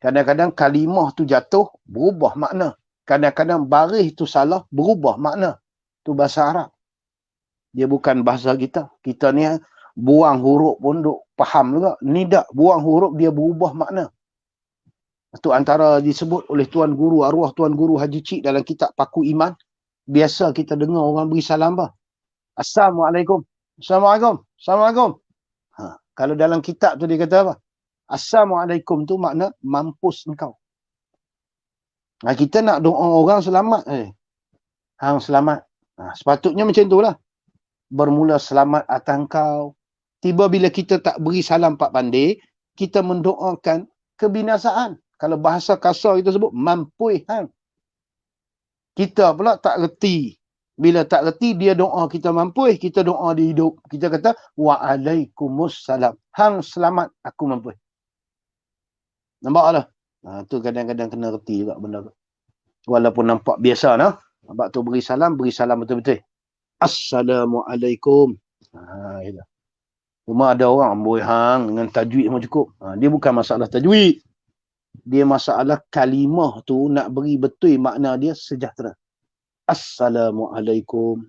Speaker 2: Kadang-kadang kalimah tu jatuh, berubah makna. Kadang-kadang baris tu salah, berubah makna. Itu bahasa Arab. Dia bukan bahasa kita. Kita ni buang huruf pun duk faham juga. Ni tak, buang huruf dia berubah makna. Itu antara disebut oleh Tuan Guru, arwah Tuan Guru Haji Cik dalam kitab Paku Iman. Biasa kita dengar orang beri salam apa? Assalamualaikum. Assalamualaikum. Assalamualaikum. Kalau dalam kitab tu dia kata apa? Assalamualaikum tu makna mampus engkau. Kita nak doa orang selamat. Hang selamat. Sepatutnya macam itulah. Bermula selamat atas engkau. Tiba bila kita tak beri salam pak pandai, kita mendoakan kebinasaan. Kalau bahasa kasar kita sebut mampui hang. Kita pula tak reti. Bila tak reti, dia doa kita mampui, kita doa dia hidup. Kita kata waalaikumsalam. Hang selamat, aku mampui. Nampak lah. Tu kadang-kadang kena reti juga benda tu. Walaupun nampak biasa nah. Nampak tu beri salam betul-betul. Assalamualaikum. Itulah. Cuma ada orang amboi hang dengan tajwid semua cukup. Dia bukan masalah tajwid. Dia masalah kalimah tu nak beri betul makna dia sejahtera. Assalamualaikum.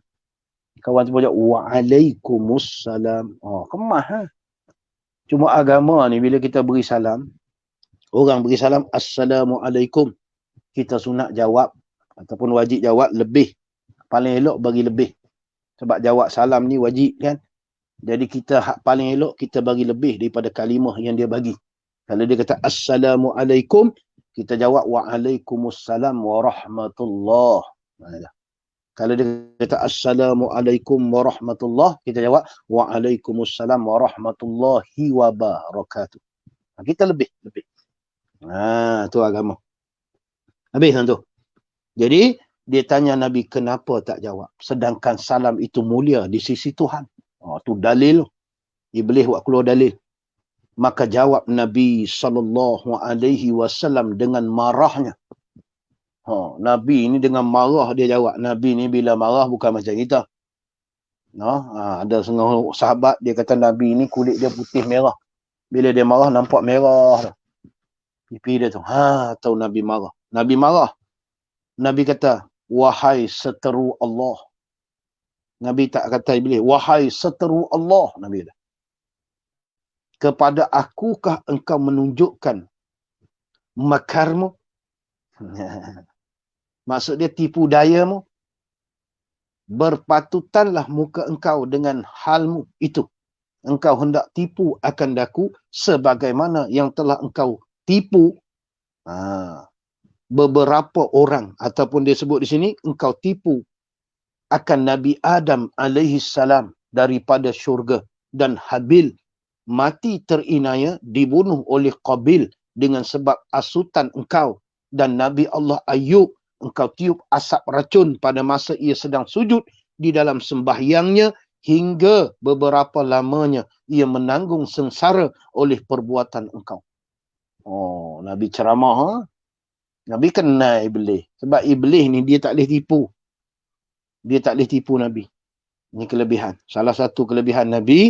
Speaker 2: Kawan tu jawab waalaikumsalam. Kemah Cuma agama ni bila kita beri salam, orang beri salam assalamualaikum, kita sunat jawab ataupun wajib jawab lebih. Paling elok bagi lebih. Sebab jawab salam ni wajib kan. Jadi kita hak paling elok kita bagi lebih daripada kalimah yang dia bagi. Kalau dia kata assalamualaikum, kita jawab waalaikumsalam warahmatullah. Kalau dia kata assalamualaikum warahmatullah, kita jawab waalaikumsalam warahmatullahi wabarakatuh. Kita lebih. Tu agama. Habis tu. Jadi, dia tanya Nabi, kenapa tak jawab? Sedangkan salam itu mulia di sisi Tuhan. Tu dalil. Iblis buat keluar dalil. Maka jawab Nabi SAW dengan marahnya. Nabi ni dengan marah dia jawab. Nabi ni bila marah bukan macam kita. Ada setengah sahabat dia kata Nabi ni kulit dia putih merah. Bila dia marah nampak merah. Pipi dia tu. Tahu Nabi marah. Nabi marah. Nabi kata, wahai seteru Allah. Nabi tak kata Iblis, wahai seteru Allah. Nabi kata, kepada akukah engkau menunjukkan makarmu? Maksud dia tipu dayamu. Berpatutanlah muka engkau dengan halmu itu. Engkau hendak tipu akan daku sebagaimana yang telah engkau tipu beberapa orang, ataupun dia sebut di sini, engkau tipu akan Nabi Adam alaihi salam daripada syurga, dan Habil mati terinaya dibunuh oleh Qabil dengan sebab asutan engkau, dan Nabi Allah Ayub engkau tiup asap racun pada masa ia sedang sujud di dalam sembahyangnya, hingga beberapa lamanya ia menanggung sengsara oleh perbuatan engkau. Nabi ceramah. Nabi kenal Iblis. Sebab Iblis ni dia tak boleh tipu. Dia tak boleh tipu Nabi. Ini kelebihan. Salah satu kelebihan Nabi,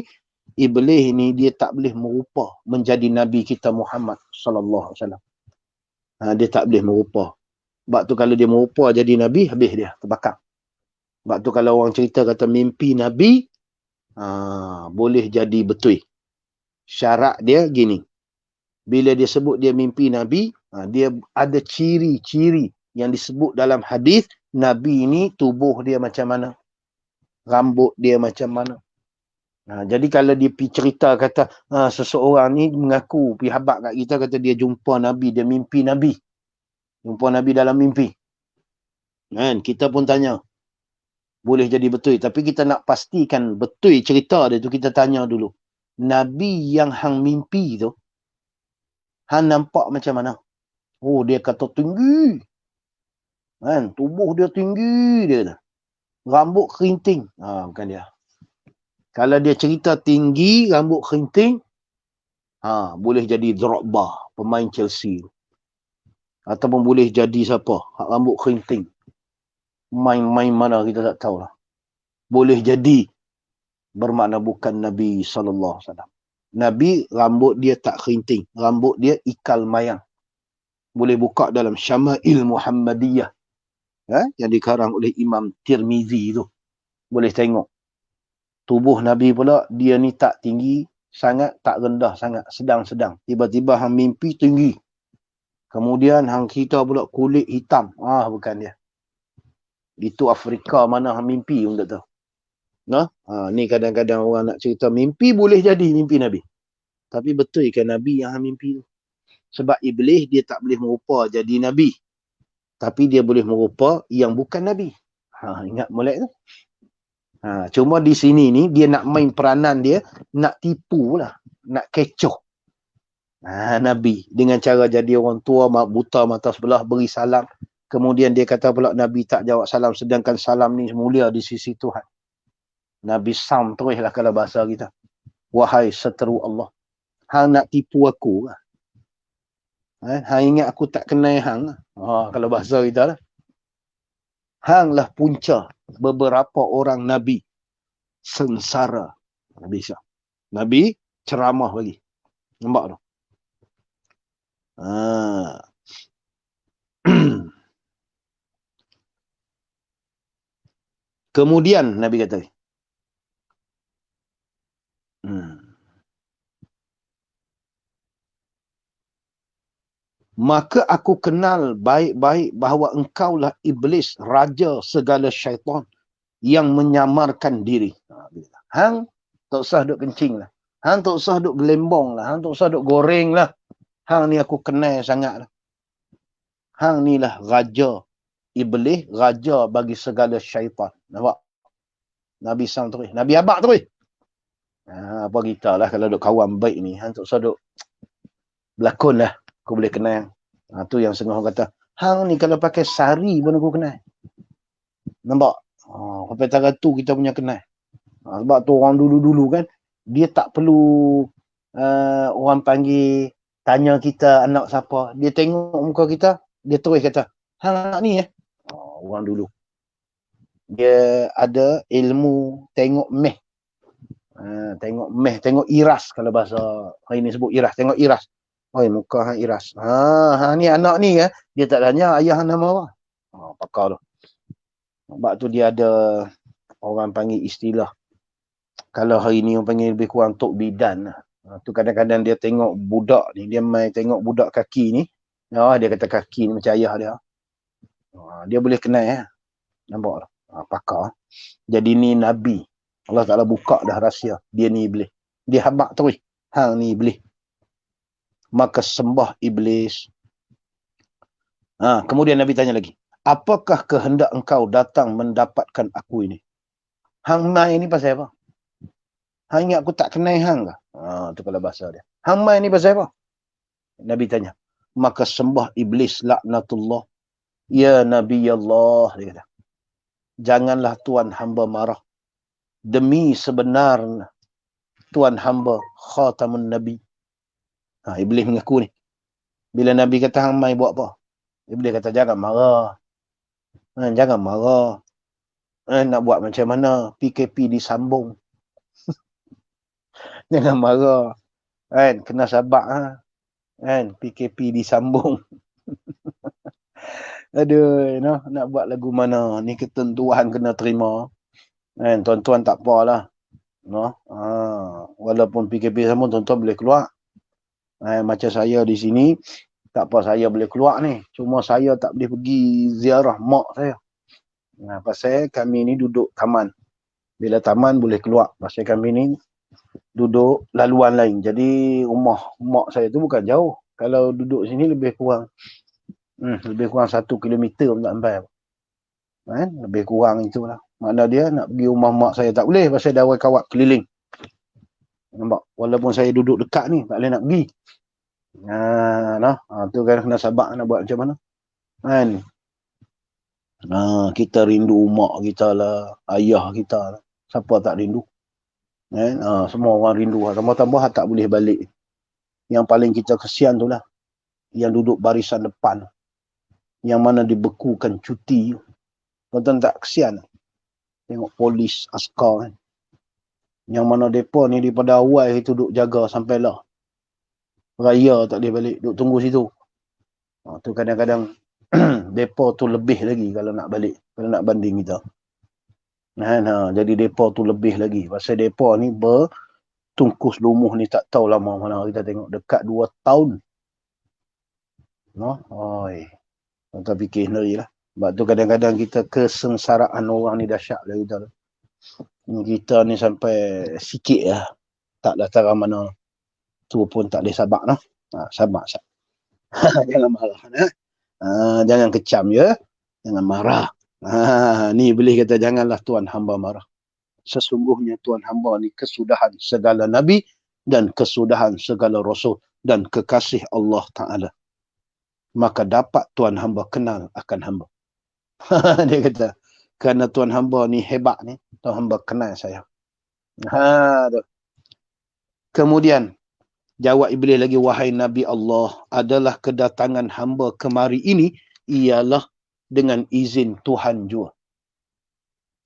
Speaker 2: Iblis ni dia tak boleh merupa menjadi Nabi kita Muhammad sallallahu alaihi wasallam. Dia tak boleh merupa. Sebab tu kalau dia merupa jadi Nabi, habis dia, terbakar. Sebab tu kalau orang cerita kata mimpi Nabi, boleh jadi betul. Syarat dia gini. Bila dia sebut dia mimpi Nabi, dia ada ciri-ciri yang disebut dalam hadis. Nabi ini tubuh dia macam mana, rambut dia macam mana. Jadi kalau dia pergi cerita kata seseorang ni mengaku pergi habaq kat kita, kata dia jumpa Nabi, dia mimpi Nabi. Jumpa Nabi dalam mimpi. Kita pun tanya. Boleh jadi betul. Tapi kita nak pastikan betul cerita dia tu, kita tanya dulu. Nabi yang hang mimpi tu, hang nampak macam mana? Dia kata tinggi. Tubuh dia tinggi dia. Rambut kerinting. Bukan dia. Kalau dia cerita tinggi, rambut kerinting, boleh jadi Drogba, pemain Chelsea. Ataupun boleh jadi siapa? Rambut kerinting. Main mana kita tak tahulah. Boleh jadi bermakna bukan Nabi sallallahu alaihi wasallam. Nabi rambut dia tak kerinting, rambut dia ikal mayang. Boleh buka dalam Syama'il Muhammadiyah yang dikarang oleh Imam Tirmizi tu. Boleh tengok. Tubuh Nabi pula dia ni tak tinggi sangat, tak rendah sangat, sedang-sedang. Tiba-tiba hang mimpi tinggi. Kemudian hang kita pula kulit hitam. Bukan dia. Itu Afrika mana hang mimpi pun tak tahu. Ni kadang-kadang orang nak cerita mimpi, boleh jadi mimpi Nabi. Tapi betul kan Nabi yang hang mimpi tu? Sebab Iblis dia tak boleh merupa jadi Nabi. Tapi dia boleh merupa yang bukan Nabi. Ingat molek tu? Cuma di sini ni dia nak main peranan dia, nak tipu lah, nak kecoh. Nabi dengan cara jadi orang tua buta mata sebelah, beri salam. Kemudian dia kata pula Nabi tak jawab salam, sedangkan salam ni mulia di sisi Tuhan. Nabi sam terus lah kalau bahasa kita. Wahai seteru Allah, hang nak tipu aku lah. Hang ingat aku tak kenal hang lah. Kalau bahasa kita lah. Hang lah punca beberapa orang Nabi sengsara. Nabi ceramah bagi. Nampak tu? Kemudian Nabi kata, maka aku kenal baik-baik bahawa engkaulah iblis, raja segala syaitan yang menyamarkan diri. Hang tak usah duk kencing lah. Hang tak usah duk gelembong lah. Hang tak usah duk goreng lah. Hang ni aku kenal sangat lah. Hang ni lah raja iblis, raja bagi segala syaitan. Nampak? Nabi sang terus. Nabi abak terus. Apa kita lah kalau duk kawan baik ni. Hang tak usah duk Berlakon lah. Aku boleh kenal. Tu yang setengah orang kata, hang ni kalau pakai sari pun aku kenal. Nampak? Sampai tara tu kita punya kenal. Sebab tu orang dulu-dulu kan, dia tak perlu orang panggil, tanya kita anak siapa. Dia tengok muka kita, dia terus kata, hang anak ni orang dulu. Dia ada ilmu tengok meh. Tengok meh, tengok iras kalau bahasa hari ni sebut iras, tengok iras. Oi, muka hang iras. Ni anak ni ya, dia tak tanya ayah nama apa. Pakar tu. Sebab tu dia ada orang panggil istilah. Kalau hari ni orang panggil lebih kurang tok bidan lah. Tu kadang-kadang dia tengok budak ni, dia main tengok budak kaki ni. Dia kata kaki ni macam ayah dia. Dia boleh kenal ya. Nampak tak? Pakar. Jadi ni Nabi. Allah Ta'ala buka dah rahsia. Dia ni iblis. Dia habak terus. Hang ni iblis. Maka sembah iblis. Kemudian Nabi tanya lagi. Apakah kehendak engkau datang mendapatkan aku ini? Hang mai ni pasal apa? Hang ingat aku tak kenal hang ke? Tu kalau bahasa dia. Hang mai ni pasal apa? Nabi tanya. Maka sembah iblis laknatullah. Ya Nabi Allah. Dia kata. Janganlah Tuhan hamba marah. Demi sebenarnya Tuhan hamba khatamun Nabi. Iblis mengaku ni. Bila Nabi kata hang mai buat apa? Iblis kata jangan marah. Jangan marah. Nak buat macam mana? PKP disambung. Jangan marah. Kena sabar. PKP disambung. Aduh, nak buat lagu mana? Ni ketentuan kena terima. Tuan-tuan tak apalah. Walaupun PKP disambung, tuan-tuan boleh keluar. Macam saya di sini, tak apa saya boleh keluar ni. Cuma saya tak boleh pergi ziarah mak saya. Pasal kami ni duduk taman. Bila taman boleh keluar. Pasal kami ni duduk laluan lain. Jadi rumah mak saya tu bukan jauh. Kalau duduk sini lebih kurang 1 kilometer pun tak sampai. Lebih kurang itulah. Makna dia nak pergi rumah mak saya tak boleh. Pasal dah kawat keliling. Nampak? Walaupun saya duduk dekat ni, tak boleh nak pergi. Tu kan kena sabar nak buat macam mana. Kita rindu mak kita lah, ayah kita lah. Siapa tak rindu? Semua orang rindu. Tambah-tambah tak boleh balik. Yang paling kita kesian tu lah. Yang duduk barisan depan. Yang mana dibekukan cuti. Tuan-tuan tak kesian. Tengok polis, askar kan. Yang mana mereka ni daripada awal itu duduk jaga sampailah raya tak boleh balik. Duduk tunggu situ. Tu kadang-kadang mereka tu lebih lagi kalau nak balik. Kalau nak banding kita. Jadi mereka tu lebih lagi. Pasal mereka ni bertungkus lumuh ni tak tahu lama mana kita tengok. Dekat 2 tahun. Tuan-tuan fikir sendiri lah. Sebab tu kadang-kadang kita kesengsaraan orang ni dahsyat lah kita. Kita ni sampai sikit lah. Taklah tara mana. Tu pun tak boleh sabar. Sabar. Jangan marah. Jangan kecam ya. Jangan marah. Ni boleh kata janganlah Tuhan hamba marah. Sesungguhnya Tuhan hamba ni kesudahan segala Nabi dan kesudahan segala Rasul dan kekasih Allah Ta'ala. Maka dapat Tuhan hamba kenal akan hamba. Dia kata, kerana Tuhan hamba ni hebat ni, Tuhan hamba kenal saya. Kemudian, jawab iblis lagi, wahai Nabi Allah, adalah kedatangan hamba kemari ini, ialah dengan izin Tuhan jua.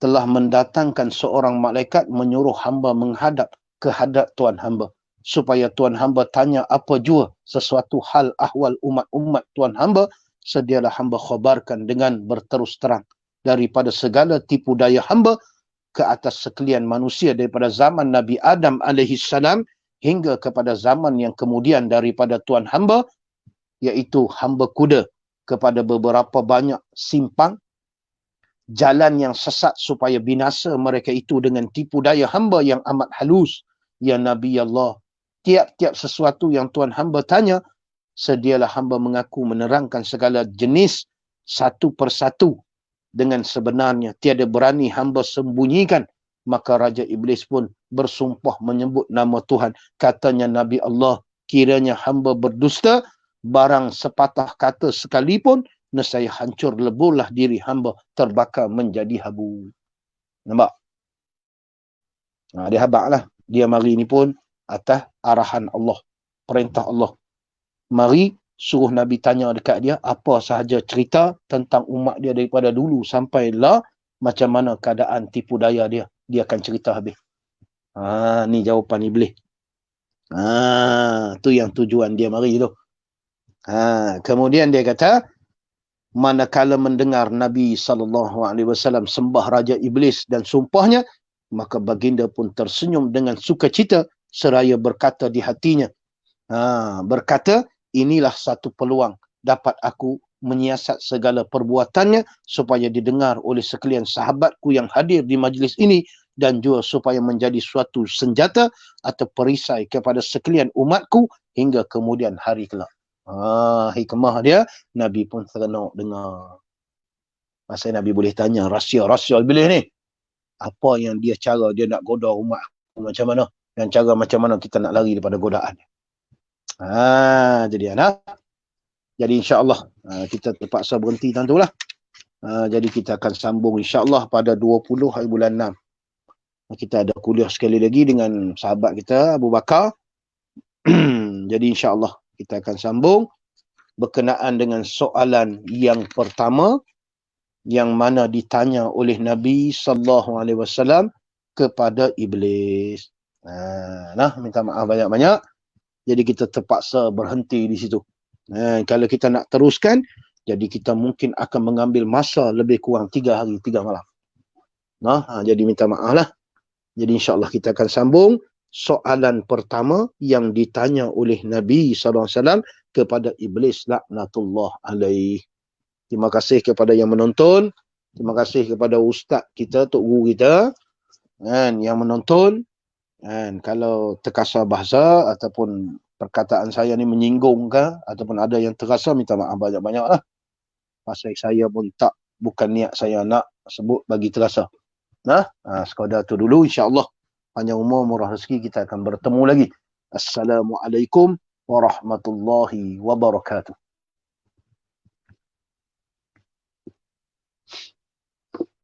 Speaker 2: Telah mendatangkan seorang malaikat menyuruh hamba menghadap kehadap Tuhan hamba. Supaya Tuhan hamba tanya apa jua sesuatu hal ahwal umat-umat Tuhan hamba, sedialah hamba khabarkan dengan berterus terang daripada segala tipu daya hamba ke atas sekalian manusia daripada zaman Nabi Adam alaihissalam hingga kepada zaman yang kemudian daripada Tuhan hamba, iaitu hamba kuda kepada beberapa banyak simpang, jalan yang sesat supaya binasa mereka itu dengan tipu daya hamba yang amat halus. Ya Nabi Allah, tiap-tiap sesuatu yang Tuhan hamba tanya, sedialah hamba mengaku menerangkan segala jenis satu persatu dengan sebenarnya. Tiada berani hamba sembunyikan. Maka Raja Iblis pun bersumpah menyebut nama Tuhan. Katanya Nabi Allah, kiranya hamba berdusta, barang sepatah kata sekalipun, nescaya hancur leburlah diri hamba, terbakar menjadi habu. Nampak? Dia habaq lah. Dia mari ni pun atas arahan Allah, perintah Allah. Mari suruh Nabi tanya dekat dia apa sahaja cerita tentang umat dia daripada dulu sampailah macam mana keadaan tipu daya dia. Dia akan cerita habis. Ni jawapan iblis. Tu yang tujuan dia mari tu. Kemudian dia kata, manakala mendengar Nabi SAW sembah Raja Iblis dan sumpahnya, maka baginda pun tersenyum dengan sukacita seraya berkata di hatinya. Berkata, inilah satu peluang dapat aku menyiasat segala perbuatannya supaya didengar oleh sekalian sahabatku yang hadir di majlis ini dan juga supaya menjadi suatu senjata atau perisai kepada sekalian umatku hingga kemudian hari kelak. Hikmah dia, Nabi pun serenok dengar. Masa Nabi boleh tanya rahsia-rahsia iblis ni. Apa yang dia cara dia nak goda umat macam mana, dan cara macam mana kita nak lari daripada godaan. Jadi jadi insya-Allah kita terpaksa berhenti tentulah. Jadi kita akan sambung insya-Allah pada 20 hari bulan 6. Kita ada kuliah sekali lagi dengan sahabat kita Abu Bakar. Jadi insya-Allah kita akan sambung berkenaan dengan soalan yang pertama yang mana ditanya oleh Nabi SAW kepada iblis. Minta maaf banyak-banyak. Jadi kita terpaksa berhenti di situ. Kalau kita nak teruskan, jadi kita mungkin akan mengambil masa lebih kurang 3 hari 3 malam. Jadi minta maaf lah. Jadi insya-Allah kita akan sambung soalan pertama yang ditanya oleh Nabi SAW kepada iblis laknatullah alaih. Terima kasih kepada yang menonton. Terima kasih kepada ustaz kita, tok guru kita yang menonton. Kalau terkasar bahasa ataupun perkataan saya ni menyinggung ke ataupun ada yang terasa, minta maaf banyak-banyak lah. Pasal saya pun bukan niat saya nak sebut bagi terasa. Sekadar tu dulu, insya-Allah. Panjang umur, murah rezeki, kita akan bertemu lagi. Assalamualaikum warahmatullahi wabarakatuh.